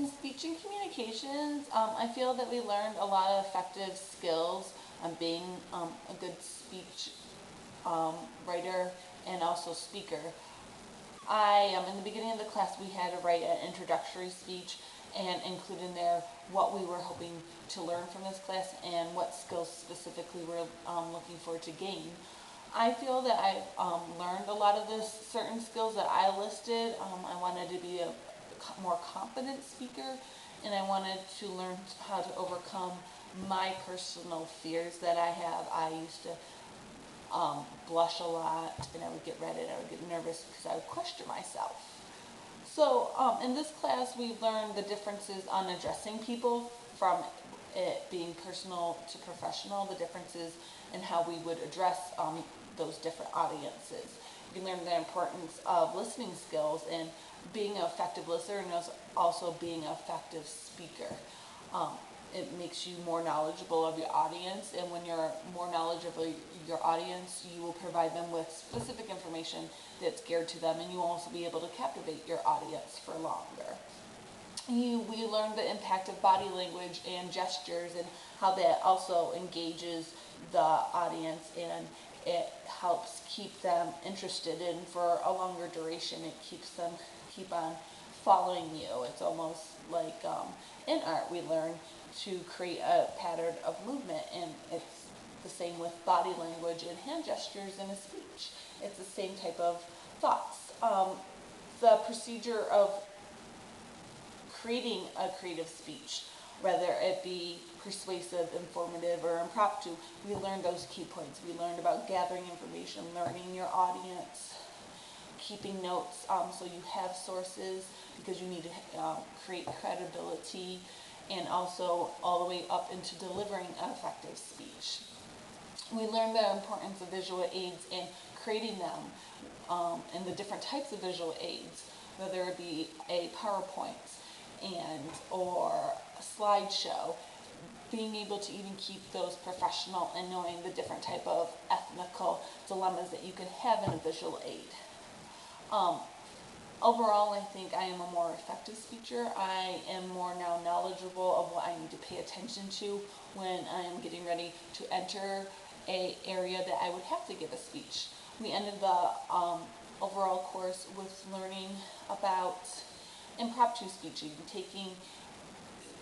in speech and communications, I feel that we learned a lot of effective skills on being a good speech writer and also speaker. In the beginning of the class, we had to write an introductory speech and include in there what we were hoping to learn from this class and what skills specifically we're looking for to gain. I feel that I've learned a lot of the certain skills that I listed. I wanted to be a more confident speaker, and I wanted to learn how to overcome my personal fears that I have. I used to blush a lot, and I would get red and I would get nervous because I would question myself. So in this class, we learned the differences on addressing people from it being personal to professional, the differences in how we would address those different audiences. You learn the importance of listening skills and being an effective listener and also being an effective speaker. It makes you more knowledgeable of your audience, and when you're more knowledgeable of your audience, you will provide them with specific information that's geared to them, and you will also be able to captivate your audience for longer. We learned the impact of body language and gestures and how that also engages the audience, and it helps keep them interested, and for a longer duration it keeps them keep on following you. It's almost like in art we learn to create a pattern of movement, and it's the same with body language and hand gestures in a speech. It's the same type of thoughts. The procedure of creating a creative speech, whether it be persuasive, informative, or impromptu, we learned those key points. We learned about gathering information, learning your audience, keeping notes so you have sources because you need to create credibility, and also all the way up into delivering an effective speech. We learned the importance of visual aids and creating them and the different types of visual aids, whether it be a PowerPoint or a slideshow, being able to even keep those professional and knowing the different type of ethical dilemmas that you can have in a visual aid. Overall, I think I am a more effective speaker. I am more now knowledgeable of what I need to pay attention to when I am getting ready to enter an area that I would have to give a speech. We ended the overall course with learning about impromptu speaking,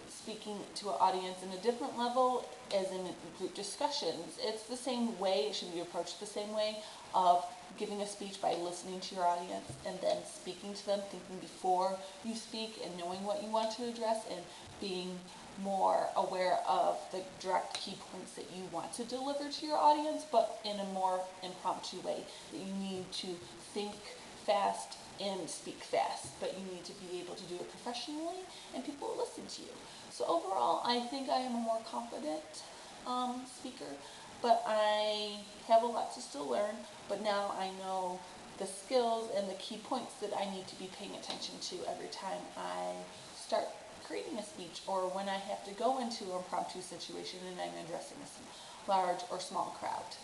speaking to an audience in a different level as in group discussions. It's the same way, it should be approached the same way of giving a speech by listening to your audience and then speaking to them, thinking before you speak and knowing what you want to address and being more aware of the direct key points that you want to deliver to your audience, but in a more impromptu way, that you need to think fast and speak fast, but you need to be able to do it professionally and people will listen to you. So overall, I think I am a more confident speaker, but I have a lot to still learn, but now I know the skills and the key points that I need to be paying attention to every time I start creating a speech or when I have to go into an impromptu situation and I'm addressing a large or small crowd.